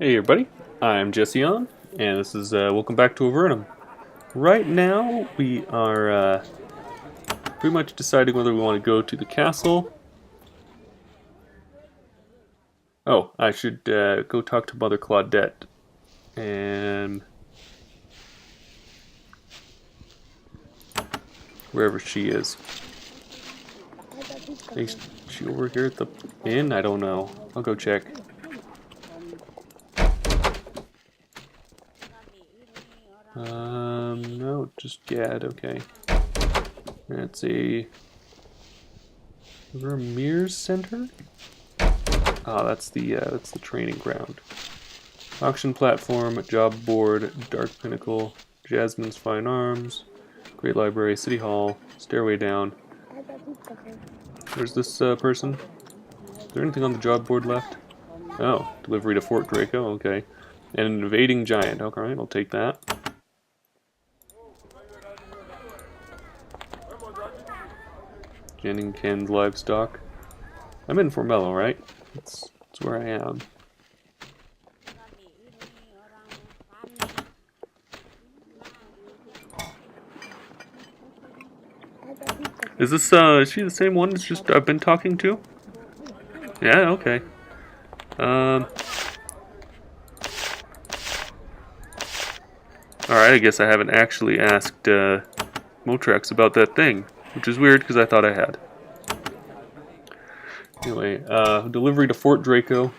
Hey everybody, I'm Jesse on, and this is welcome back to Avernum. Right now, we are pretty much deciding whether we want to go to the castle. Oh, I should go talk to Mother Claudette, and wherever she is. Is she over here at the inn? I don't know. I'll go check. No, just Gad. Okay. That's a Vermeer's Center. Ah, that's the training ground. Auction platform, job board, Dark Pinnacle, Jasmine's Fine Arms, Great Library, City Hall, stairway down. Where's this person? Is there anything on the job board left? Oh, delivery to Fort Draco. Okay, and an invading giant. Okay, I'll take that. Jennings livestock. I'm in Formello, right? That's where I am. Is this, is she the same one that's just I've been talking to? Yeah, okay. Alright, I guess I haven't actually asked, Motrex about that thing, which is weird because I thought I had. Anyway, delivery to Fort Draco.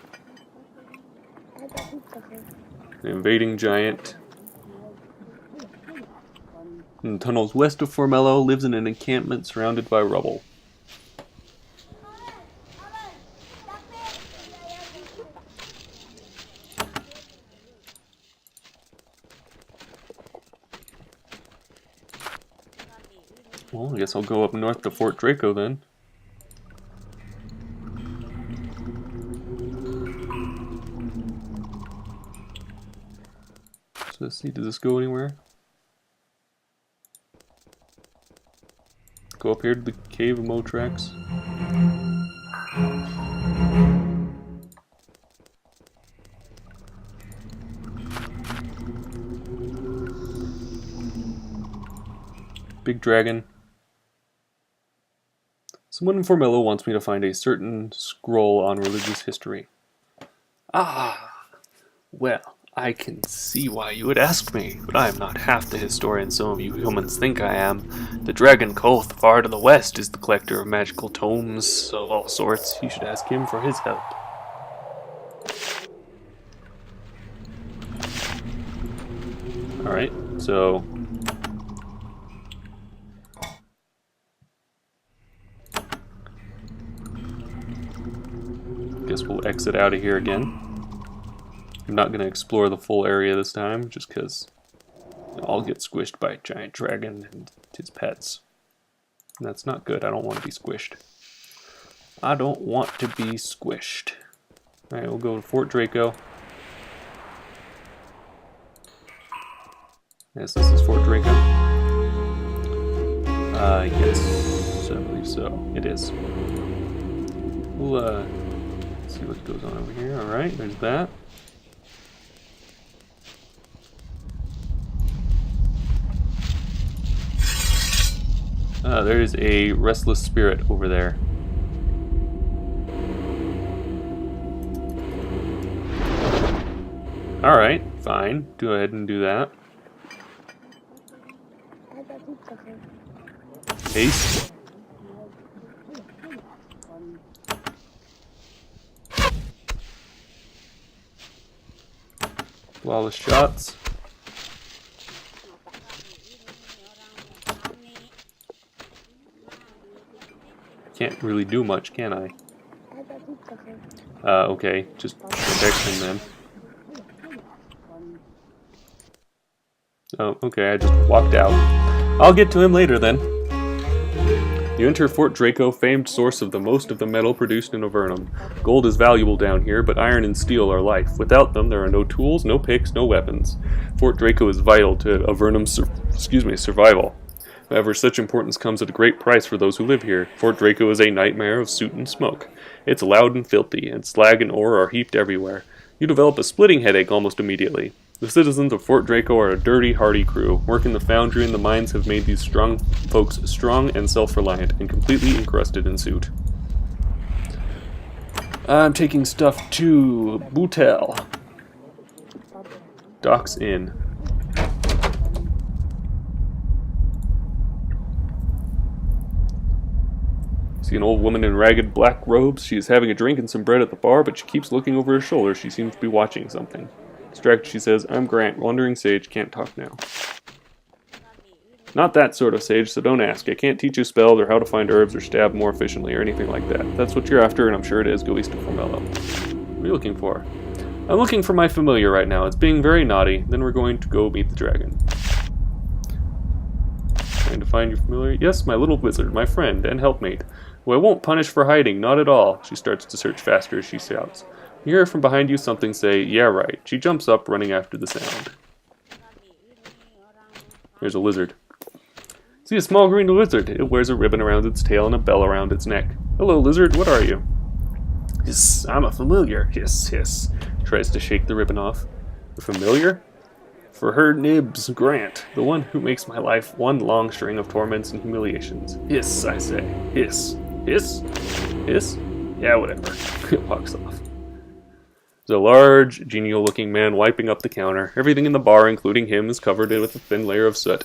An invading giant. In the tunnels west of Formello, lives in an encampment surrounded by rubble. Well, I guess I'll go up north to Fort Draco then. So let's see, does this go anywhere? Go up here to the Cave of Motrex. Big dragon. Someone in Formello wants me to find a certain scroll on religious history. Ah, well, I can see why you would ask me, but I am not half the historian some of you humans think I am. The Dragon Koth, far to the west, is the collector of magical tomes of all sorts. You should ask him for his help. Alright, so... guess we'll exit out of here again. I'm not going to explore the full area this time, just because I'll get squished by a giant dragon and his pets. And that's not good. I don't want to be squished. I don't want to be squished. Alright, we'll go to Fort Draco. Yes, this is Fort Draco. Yes, I believe so. It is. We'll, see what goes on over here. Alright, there's that. There is a restless spirit over there. Alright, fine. Go ahead and do that. Haste. Flawless shots. Can't really do much, can I? Okay, just protection then. Oh, okay, I just walked out. I'll get to him later then. You enter Fort Draco, famed source of the most of the metal produced in Avernum. Gold is valuable down here, but iron and steel are life. Without them, there are no tools, no picks, no weapons. Fort Draco is vital to Avernum's survival. However, such importance comes at a great price for those who live here. Fort Draco is a nightmare of soot and smoke. It's loud and filthy, and slag and ore are heaped everywhere. You develop a splitting headache almost immediately. The citizens of Fort Draco are a dirty, hardy crew. Work in the foundry and the mines have made these strong folks strong and self-reliant, and completely encrusted in soot. I'm taking stuff to Boutel. Docks Inn. See an old woman in ragged black robes. She is having a drink and some bread at the bar, but she keeps looking over her shoulder. She seems to be watching something. Distracted, she says, "I'm Grant, wandering sage, can't talk now." Not that sort of sage, so don't ask. I can't teach you spells or how to find herbs or stab more efficiently or anything like that. If that's what you're after, and I'm sure it is, go east of Formello. What are you looking for? I'm looking for my familiar right now. It's being very naughty. Then we're going to go meet the dragon. Trying to find your familiar? Yes, my little wizard, my friend and helpmate, who I won't punish for hiding, not at all. She starts to search faster as she shouts. You hear from behind you something say, "Yeah, right." She jumps up, running after the sound. There's a lizard. See a small green lizard. It wears a ribbon around its tail and a bell around its neck. Hello, lizard, what are you? Hiss, I'm a familiar. Hiss, hiss. Tries to shake the ribbon off. A familiar? For her nibs, Grant, the one who makes my life one long string of torments and humiliations. Hiss, I say. Hiss. Hiss? Hiss? Yeah, whatever. It walks off. There's a large, genial-looking man wiping up the counter. Everything in the bar, including him, is covered with a thin layer of soot.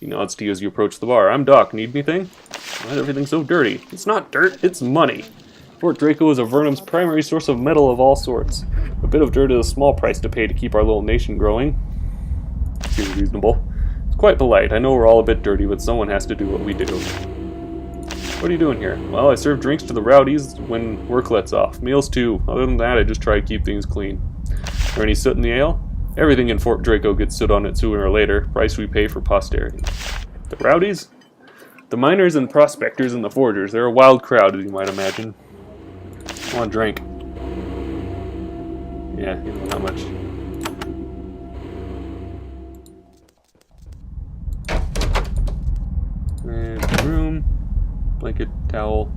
He nods to you as you approach the bar. I'm Doc. Need anything? Why is everything so dirty? It's not dirt, it's money. Fort Draco is Avernum's primary source of metal of all sorts. A bit of dirt is a small price to pay to keep our little nation growing. Seems reasonable. It's quite polite. I know we're all a bit dirty, but someone has to do what we do. What are you doing here? Well, I serve drinks to the rowdies when work lets off. Meals too. Other than that, I just try to keep things clean. Or any soot in the ale? Everything in Fort Draco gets soot on it sooner or later. Price we pay for posterity. The rowdies? The miners and prospectors and the forgers. They're a wild crowd, as you might imagine. I want a drink. Yeah, you know how much. And room. Blanket, towel.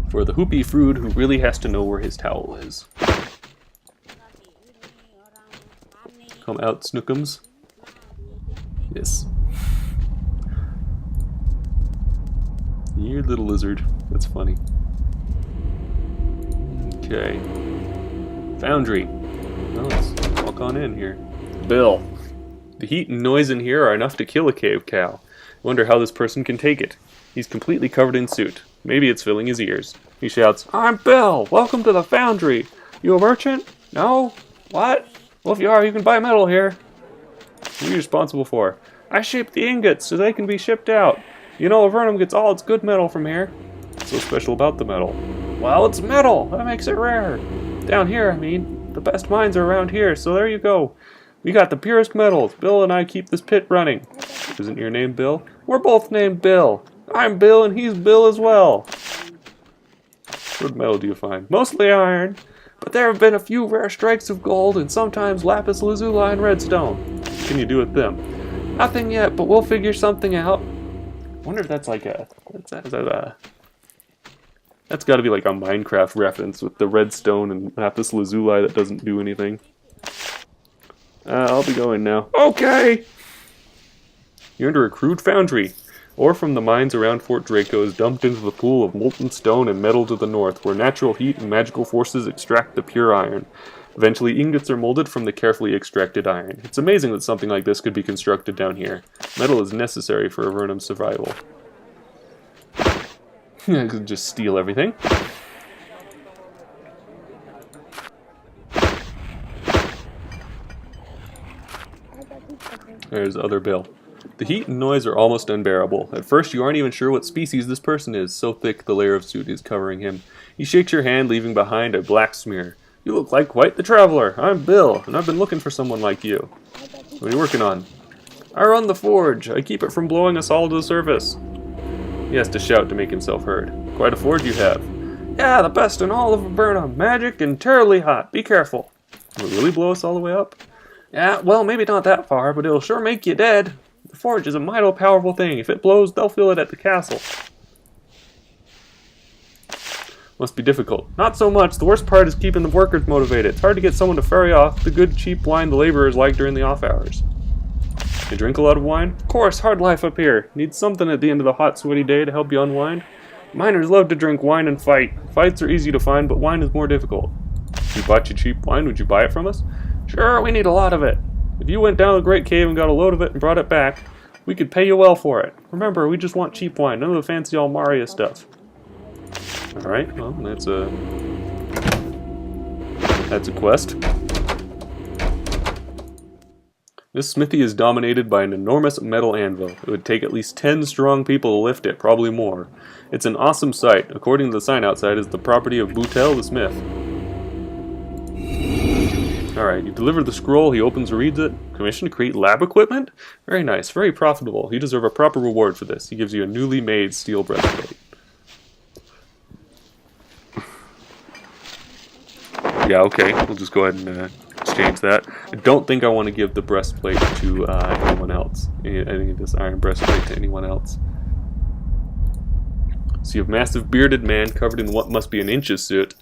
For the hoopy fruit who really has to know where his towel is. Come out, Snookums. Yes. You little lizard. That's funny. Okay. Foundry. Well, let's walk on in here. Bill. The heat and noise in here are enough to kill a cave cow. Wonder how this person can take it. He's completely covered in soot. Maybe it's filling his ears. He shouts, "I'm Bill! Welcome to the foundry! You a merchant? No? What? Well, if you are, you can buy metal here." What are you responsible for? I shape the ingots so they can be shipped out. You know, Avernum gets all its good metal from here. What's so special about the metal? Well, it's metal. That makes it rare. Down here, I mean. The best mines are around here, so there you go. We got the purest metals. Bill and I keep this pit running. Isn't your name Bill? We're both named Bill. I'm Bill and he's Bill as well. What metal do you find? Mostly iron. But there have been a few rare strikes of gold and sometimes lapis lazuli and redstone. What can you do with them? Nothing yet, but we'll figure something out. I wonder if that's like a... That's got to be like a Minecraft reference with the redstone and lapis lazuli that doesn't do anything. I'll be going now. Okay! You're under a crude foundry. Ore from the mines around Fort Draco is dumped into the pool of molten stone and metal to the north, where natural heat and magical forces extract the pure iron. Eventually, ingots are molded from the carefully extracted iron. It's amazing that something like this could be constructed down here. Metal is necessary for Avernum's survival. I could just steal everything. There's other Bill. The heat and noise are almost unbearable. At first you aren't even sure what species this person is, so thick the layer of soot is covering him. He shakes your hand, leaving behind a black smear. You look like quite the traveler. I'm Bill, and I've been looking for someone like you. What are you working on? I run the forge. I keep it from blowing us all to the surface. He has to shout to make himself heard. Quite a forge you have. Yeah, the best in all of Avernum. Magic and terribly hot. Be careful. Will it really blow us all the way up? Yeah, well, maybe not that far, but it'll sure make you dead. The forge is a mighty powerful thing. If it blows, they'll feel it at the castle. Must be difficult. Not so much. The worst part is keeping the workers motivated. It's hard to get someone to ferry off the good, cheap wine the laborers like during the off hours. You drink a lot of wine? Of course, hard life up here. Need something at the end of the hot, sweaty day to help you unwind? Miners love to drink wine and fight. Fights are easy to find, but wine is more difficult. If we bought you cheap wine, would you buy it from us? Sure, we need a lot of it. If you went down to the Great Cave and got a load of it and brought it back, we could pay you well for it. Remember, we just want cheap wine, none of the fancy Almaria stuff. Alright, well, that's a quest. This smithy is dominated by an enormous metal anvil. It would take at least 10 strong people to lift it, probably more. It's an awesome sight. According to the sign outside, it's the property of Boutel the smith. Alright, you deliver the scroll, he opens and reads it. Commission to create lab equipment? Very nice, very profitable. You deserve a proper reward for this. He gives you a newly made steel breastplate. Yeah, okay, we'll just go ahead and exchange that. I don't think I want to give the breastplate to anyone else. Any of this iron breastplate to anyone else. So you have massive bearded man covered in what must be an inch's suit.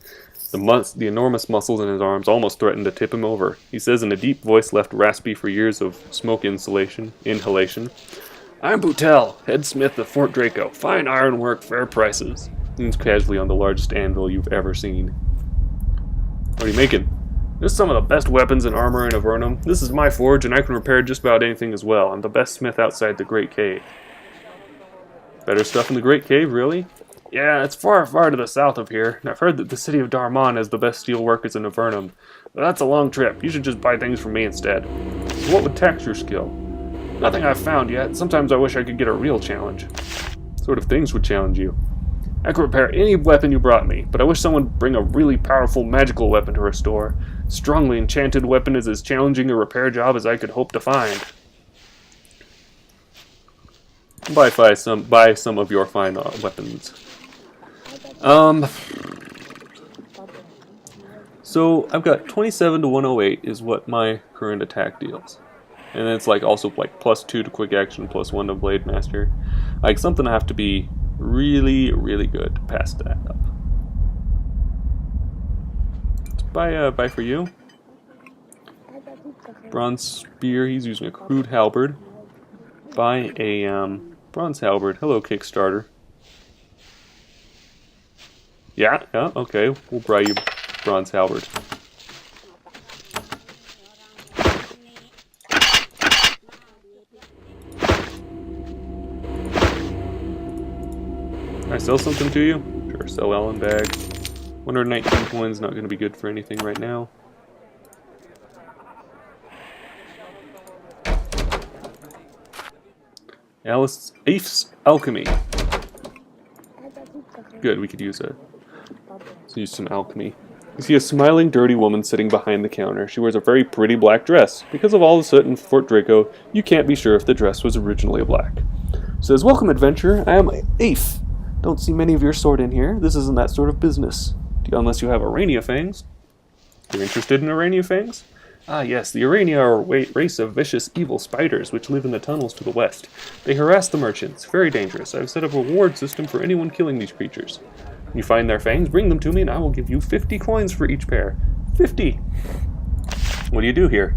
The enormous muscles in his arms almost threaten to tip him over. He says in a deep voice left raspy for years of smoke inhalation. I'm Boutel, head smith of Fort Draco. Fine ironwork, fair prices. Leans casually on the largest anvil you've ever seen. What are you making? This is some of the best weapons and armor in Avernum. This is my forge, and I can repair just about anything as well. I'm the best smith outside the Great Cave. Better stuff in the Great Cave, really? Yeah, it's far, far to the south of here, and I've heard that the city of Darman has the best steel workers in Avernum. But that's a long trip. You should just buy things from me instead. So what would tax your skill? Nothing I've found yet. Sometimes I wish I could get a real challenge. What sort of things would challenge you? I could repair any weapon you brought me, but I wish someone would bring a really powerful magical weapon to restore. Strongly enchanted weapon is as challenging a repair job as I could hope to find. Buy some of your fine weapons. So I've got 27 to 108 is what my current attack deals. And it's like also like +2 to quick action, +1 to blade master. Like something I have to be really, really good to pass that up. Let's buy for you. Bronze spear, he's using a crude halberd. Buy a bronze halberd. Hello, Kickstarter. Yeah, okay. We'll buy you bronze halberd. Can I sell something to you? Sure, sell Allen bag. 119 coins, not going to be good for anything right now. Afe's alchemy. Good, we could use it. Let's use some alchemy. You see a smiling, dirty woman sitting behind the counter. She wears a very pretty black dress. Because of all the soot in Fort Draco, you can't be sure if the dress was originally black. Says, welcome, adventurer. I am Afe. Don't see many of your sort in here. This isn't that sort of business. Unless you have Arania fangs. You're interested in Arania fangs? Ah yes, the Arania are a race of vicious, evil spiders which live in the tunnels to the west. They harass the merchants. Very dangerous. I've set up a reward system for anyone killing these creatures. When you find their fangs, bring them to me and I will give you 50 coins for each pair. 50! What do you do here?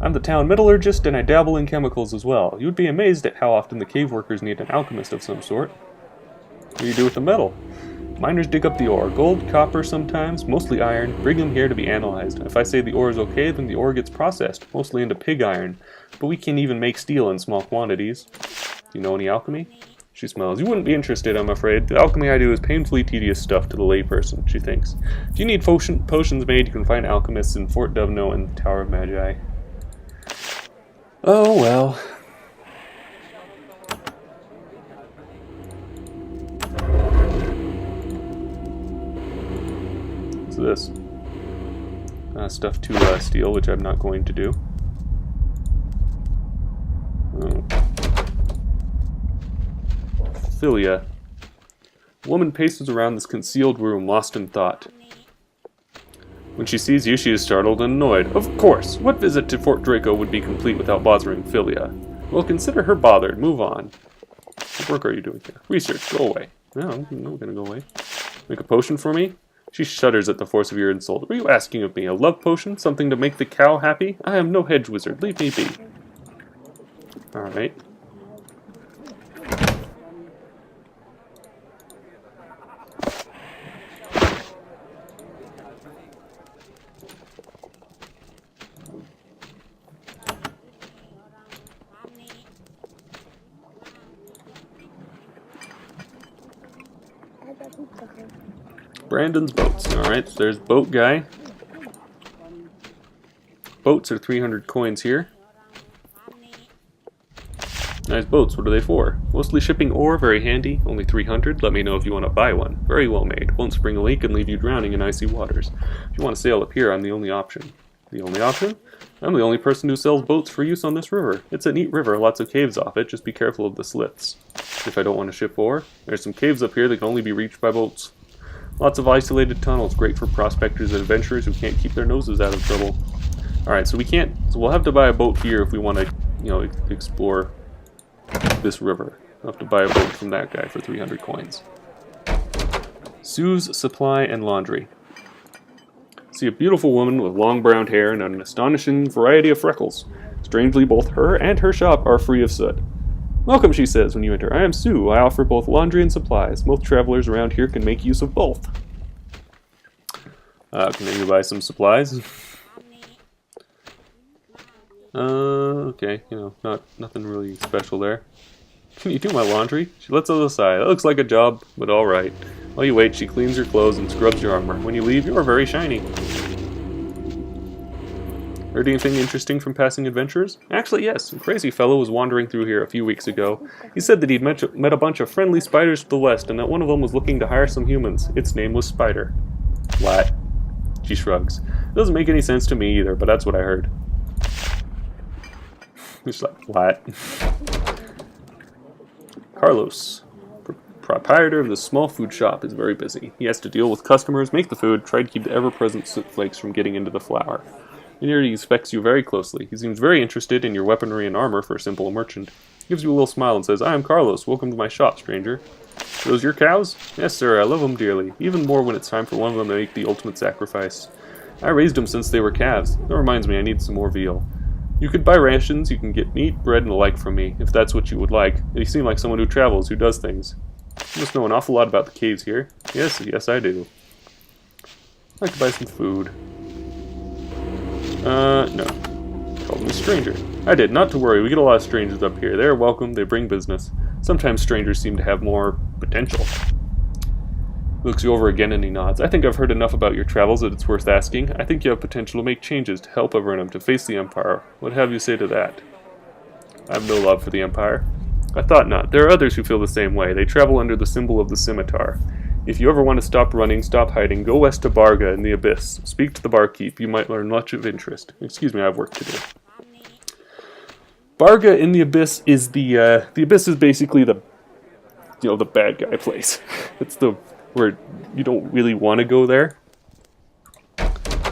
I'm the town metallurgist and I dabble in chemicals as well. You would be amazed at how often the cave workers need an alchemist of some sort. What do you do with the metal? Miners dig up the ore. Gold, copper sometimes, mostly iron. Bring them here to be analyzed. If I say the ore is okay, then the ore gets processed, mostly into pig iron. But we can even make steel in small quantities. Do you know any alchemy? She smiles. You wouldn't be interested, I'm afraid. The alchemy I do is painfully tedious stuff to the layperson, she thinks. If you need potions made, you can find alchemists in Fort Dovno and the Tower of Magi. Oh well. This stuff to steal, which I'm not going to do. Philia. Woman paces around this concealed room, lost in thought. When she sees you, she is startled and annoyed. Of course! What visit to Fort Draco would be complete without bothering Philia? Well, consider her bothered. Move on. What work are you doing here? Research. Go away. No, I'm not gonna go away. Make a potion for me? She shudders at the force of your insult. What are you asking of me? A love potion? Something to make the cow happy? I am no hedge wizard. Leave me be. Alright. Brandon's boats. Alright, so there's boat guy. Boats are 300 coins here. Nice boats, what are they for? Mostly shipping ore, very handy. Only 300, let me know if you want to buy one. Very well made. Won't spring a leak and leave you drowning in icy waters. If you want to sail up here, I'm the only option. The only option? I'm the only person who sells boats for use on this river. It's a neat river, lots of caves off it, just be careful of the slits. If I don't want to ship ore, there's some caves up here that can only be reached by boats. Lots of isolated tunnels, great for prospectors and adventurers who can't keep their noses out of trouble. Alright, so we'll have to buy a boat here if we want to, explore this river. We'll have to buy a boat from that guy for 300 coins. Sue's Supply and Laundry. See a beautiful woman with long brown hair and an astonishing variety of freckles. Strangely, both her and her shop are free of soot. Welcome, she says when you enter. I am Sue. I offer both laundry and supplies. Most travelers around here can make use of both. Can maybe buy some supplies? Okay, nothing really special there. Can you do my laundry? She lets out a sigh. That looks like a job, but alright. While you wait, she cleans your clothes and scrubs your armor. When you leave, you are very shiny. Heard anything interesting from passing adventurers? Actually, yes. A crazy fellow was wandering through here a few weeks ago. He said that he'd met a bunch of friendly spiders to the west, and that one of them was looking to hire some humans. Its name was Spider. What? She shrugs. It doesn't make any sense to me either, but that's what I heard. She's like, what? Carlos, proprietor of this small food shop, is very busy. He has to deal with customers, make the food, try to keep the ever-present soot flakes from getting into the flour. And here he inspects you very closely. He seems very interested in your weaponry and armor for a simple merchant. He gives you a little smile and says, I am Carlos. Welcome to my shop, stranger. Those your cows? Yes, sir. I love them dearly. Even more when it's time for one of them to make the ultimate sacrifice. I raised them since they were calves. That reminds me, I need some more veal. You could buy rations, you can get meat, bread, and the like from me, if that's what you would like. You seem like someone who travels, who does things. You must know an awful lot about the caves here. Yes, I do. I'd like to buy some food. No. Called me stranger. I did, not to worry, we get a lot of strangers up here. They're welcome, they bring business. Sometimes strangers seem to have more potential. He looks you over again and he nods. I think I've heard enough about your travels that it's worth asking. I think you have potential to make changes to help Avernum to face the Empire. What have you to say to that? I have no love for the Empire. I thought not. There are others who feel the same way. They travel under the symbol of the scimitar. If you ever want to stop running, stop hiding, go west to Barga in the Abyss. Speak to the barkeep. You might learn much of interest. Excuse me, I have work to do. Barga in the Abyss is the Abyss is basically the bad guy place. It's where you don't really want to go there,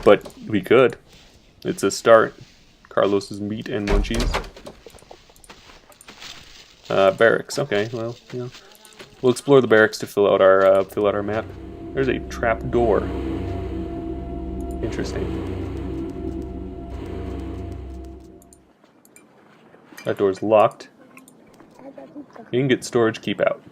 but we could. It's a start. Carlos's meat and munchies. Barracks. Okay, well, we'll explore the barracks to fill out our map. There's a trap door. Interesting. That door's locked. You can get storage, keep out.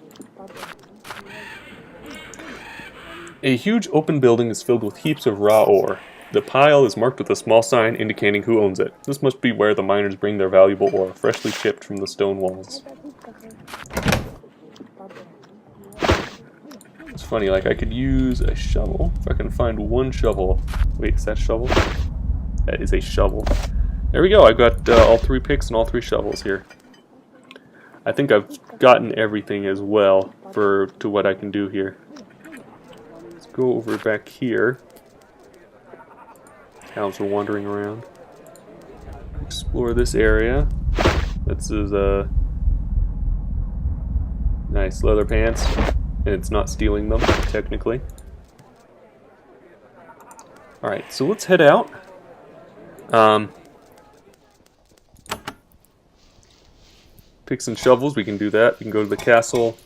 A huge open building is filled with heaps of raw ore. The pile is marked with a small sign indicating who owns it. This must be where the miners bring their valuable ore, freshly chipped from the stone walls. It's funny, like I could use a shovel. If I can find one shovel. Wait, is that a shovel? That is a shovel. There we go, I got all 3 picks and all 3 shovels here. I think I've gotten everything as well to what I can do here. Let's go over back here. Cows are wandering around. Explore this area. This is nice leather pants. And it's not stealing them, technically. Alright, so let's head out. Picks and shovels, we can do that. We can go to the castle,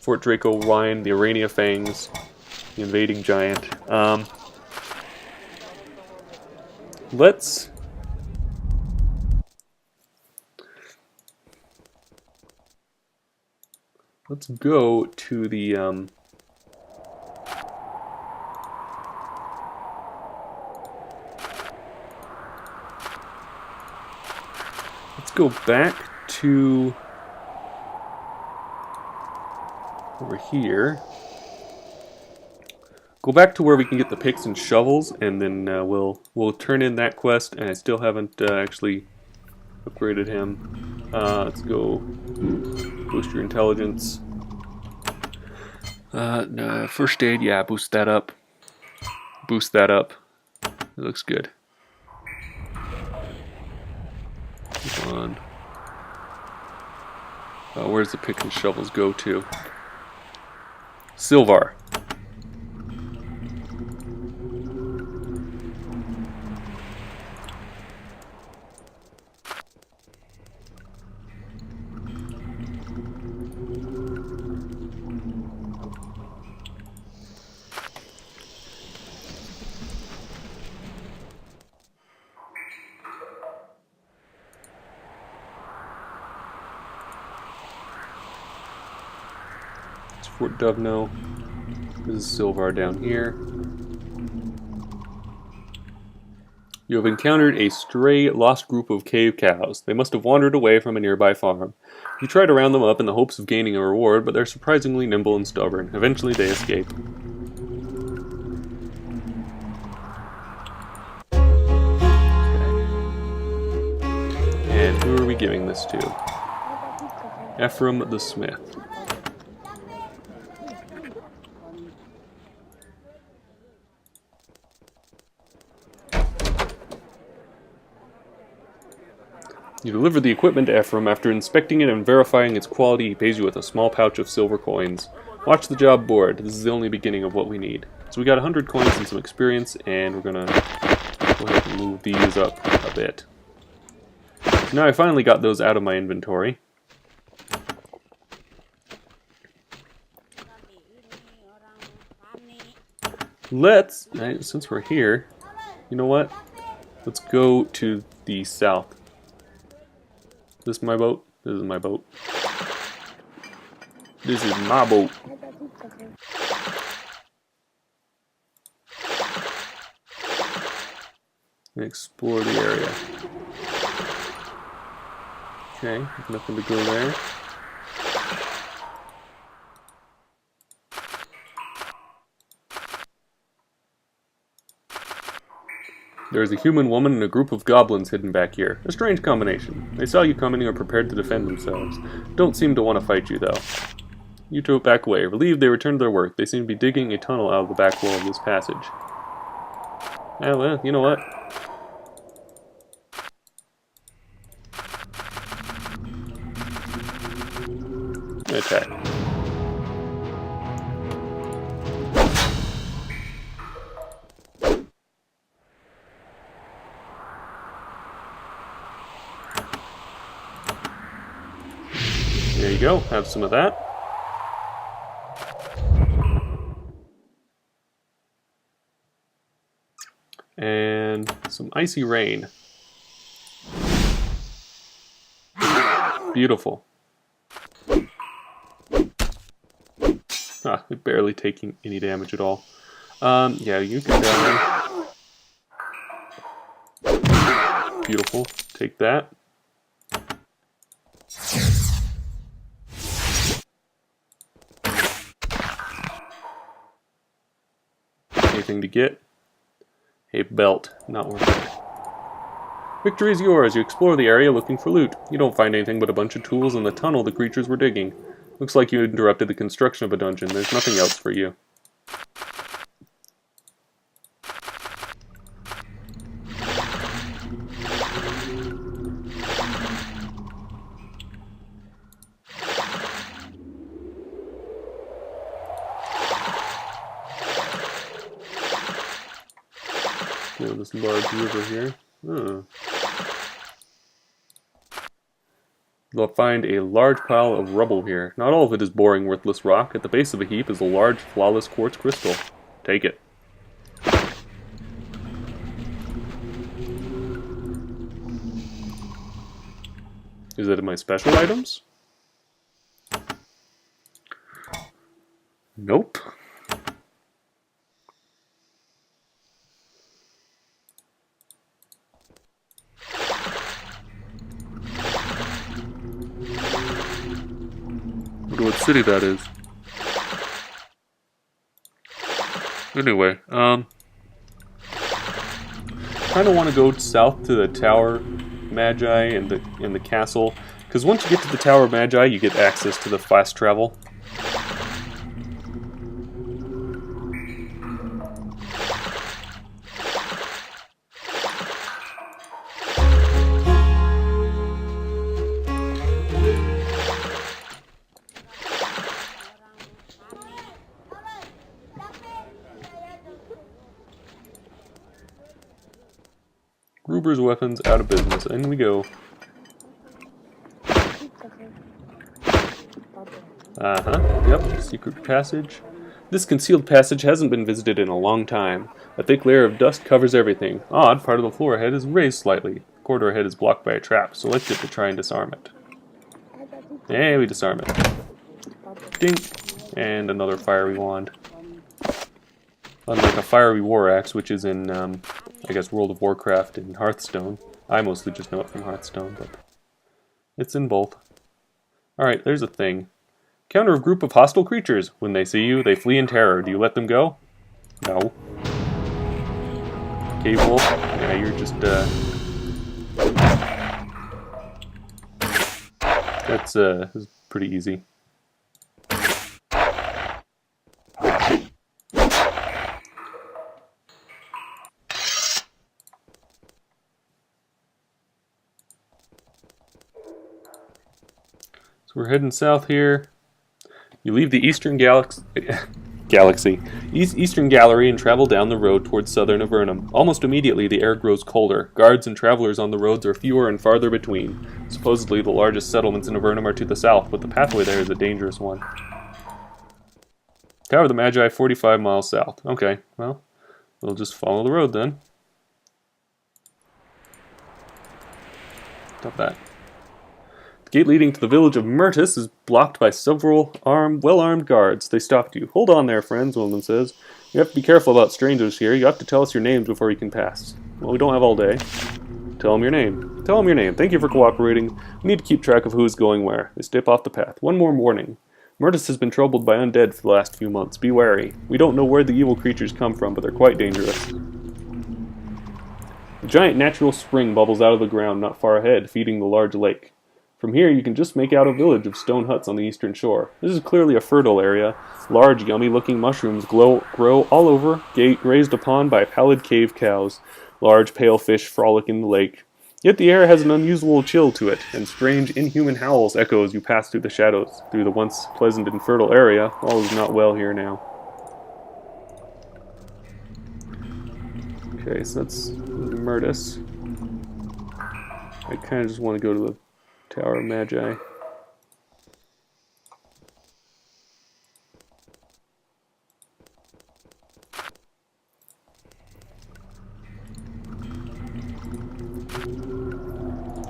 Fort Draco Wine, the Arania Fangs. the invading giant. Let's go to the let's go back to over here. Go back to where we can get the picks and shovels, and then we'll turn in that quest. And I still haven't actually upgraded him. Let's go boost your intelligence. No, first aid, yeah, boost that up. Boost that up. It looks good. Come on. Where's the pick and shovels go to? Silvar. Fort Dovno. This is Silvar down here. You have encountered a stray, lost group of cave cows. They must have wandered away from a nearby farm. You try to round them up in the hopes of gaining a reward, but they're surprisingly nimble and stubborn. Eventually they escape. And who are we giving this to? Avernum the Smith. You deliver the equipment to Ephraim. After inspecting it and verifying its quality, he pays you with a small pouch of silver coins. Watch the job board. This is the only beginning of what we need. So we got 100 coins and some experience, and we're gonna go ahead and move these up a bit. Now I finally got those out of my inventory. Let's, since we're here, you know what? Let's go to the south. Is this my boat? This is my boat. This is my boat. And explore the area. Okay, nothing to go there. There is a human woman and a group of goblins hidden back here. A strange combination. They saw you coming and are prepared to defend themselves. Don't seem to want to fight you, though. You two back away. Relieved, they return to their work. They seem to be digging a tunnel out of the back wall of this passage. Ah, well, you know what? Attack. There you go, have some of that. And some icy rain. Beautiful. Ah, barely taking any damage at all. Yeah, you can die. Beautiful. Take that. Anything to get? A belt. Not worth it. Victory is yours. You explore the area looking for loot. You don't find anything but a bunch of tools in the tunnel the creatures were digging. Looks like you interrupted the construction of a dungeon. There's nothing else for you. Oh, this large river here. Oh. You'll find a large pile of rubble here. Not all of it is boring, worthless rock. At the base of a heap is a large, flawless quartz crystal. Take it. Is it in my special items? Nope. Wonder what city that is. Anyway, kind of want to go south to the Tower Magi and the castle, because once you get to the Tower Magi, you get access to the fast travel. Gruber's weapons out of business. In we go. Yep, secret passage. This concealed passage hasn't been visited in a long time. A thick layer of dust covers everything. Odd, part of the floor ahead is raised slightly. The corridor ahead is blocked by a trap. Select it to try and disarm it. Hey, we disarm it. Ding! And another fiery wand. Unlike a fiery war axe, which is in, I guess, World of Warcraft and Hearthstone. I mostly just know it from Hearthstone, but it's in both. Alright, there's a thing. Counter a group of hostile creatures. When they see you, they flee in terror. Do you let them go? No. Cave Wolf? Yeah, you're just, That's pretty easy. So we're heading south here. You leave the Eastern Eastern Gallery and travel down the road towards southern Avernum. Almost immediately, the air grows colder. Guards and travelers on the roads are fewer and farther between. Supposedly, the largest settlements in Avernum are to the south, but the pathway there is a dangerous one. Tower of the Magi, 45 miles south. Okay, well, we'll just follow the road then. Stop that. The gate leading to the village of Myrtus is blocked by several well-armed guards. They stopped you. Hold on there, friends, one of them says. You have to be careful about strangers here. You have to tell us your names before you can pass. Well, we don't have all day. Tell them your name. Tell them your name. Thank you for cooperating. We need to keep track of who is going where. They step off the path. One more warning. Myrtus has been troubled by undead for the last few months. Be wary. We don't know where the evil creatures come from, but they're quite dangerous. A giant natural spring bubbles out of the ground not far ahead, feeding the large lake. From here, you can just make out a village of stone huts on the eastern shore. This is clearly a fertile area. Large, yummy-looking mushrooms grow all over, grazed upon by pallid cave cows. Large, pale fish frolic in the lake. Yet the air has an unusual chill to it, and strange, inhuman howls echo as you pass through the shadows. Through the once pleasant and fertile area, all is not well here now. Okay, so that's Myrtus. I kind of just want to go to the Tower Magi.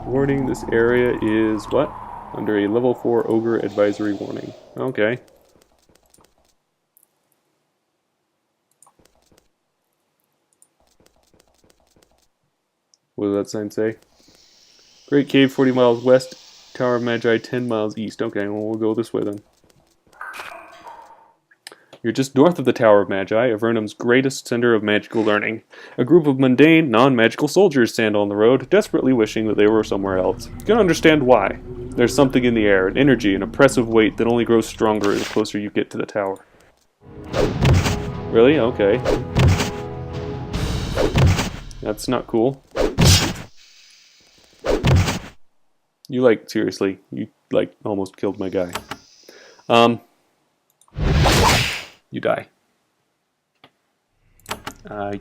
Warning, this area is what? Under a level 4 ogre advisory warning. Okay. What does that sign say? Great Cave 40 miles west, Tower of Magi 10 miles east. Okay, well, we'll go this way then. You're just north of the Tower of Magi, Avernum's greatest center of magical learning. A group of mundane, non-magical soldiers stand on the road, desperately wishing that they were somewhere else. You can understand why. There's something in the air, an energy, an oppressive weight that only grows stronger the closer you get to the tower. Really? Okay. That's not cool. You, seriously, you, almost killed my guy. You die.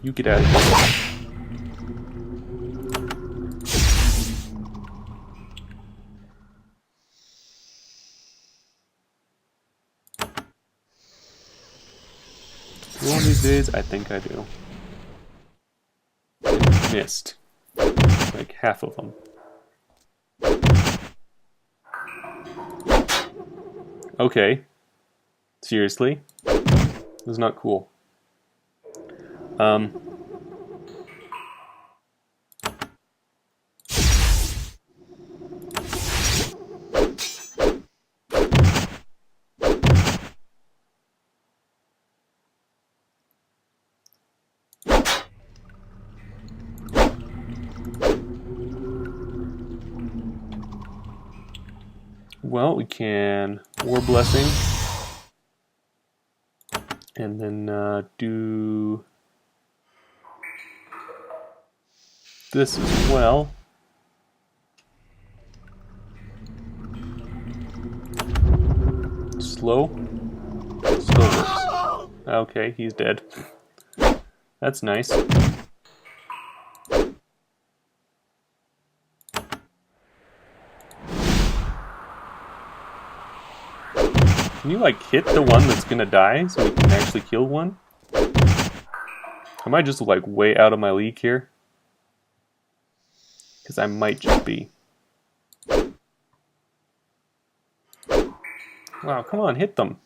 You get out of here. Cool. one of these days? I think I do. Missed. Like half of them. Okay. Seriously? This is not cool. Well, we can War Blessing. And then do this as well. Slow? Slow works. Okay, he's dead. That's nice. Can you, like, hit the one that's gonna die so we can actually kill one? Am I just, like, way out of my league here? Because I might just be. Wow, come on, hit them.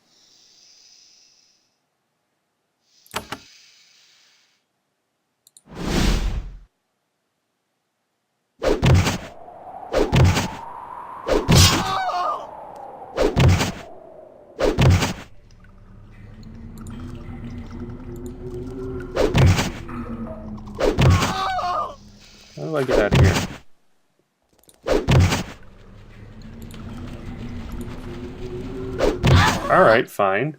How do I get out of here? Alright, fine.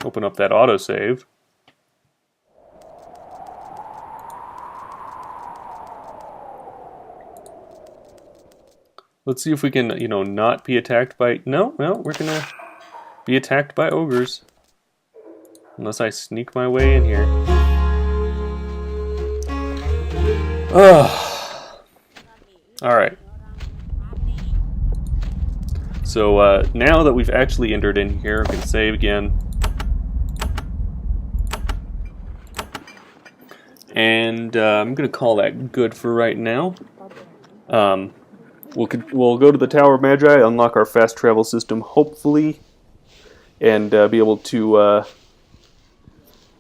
Open up that autosave. Let's see if we can, you know, not be attacked by... No, we're gonna be attacked by ogres. Unless I sneak my way in here. Ugh. Alright. So now that we've actually entered in here, we can save again. And I'm going to call that good for right now. We'll go to the Tower of Magi, unlock our fast travel system, hopefully, and be able to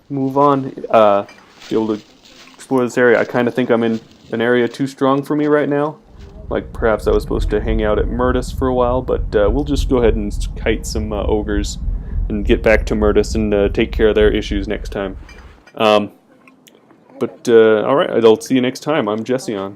move on, be able to explore this area. I kind of think I'm in an area too strong for me right now. Like, perhaps I was supposed to hang out at Murtis for a while, but we'll just go ahead and kite some ogres and get back to Murtis and take care of their issues next time. Alright, I'll see you next time. I'm Jession.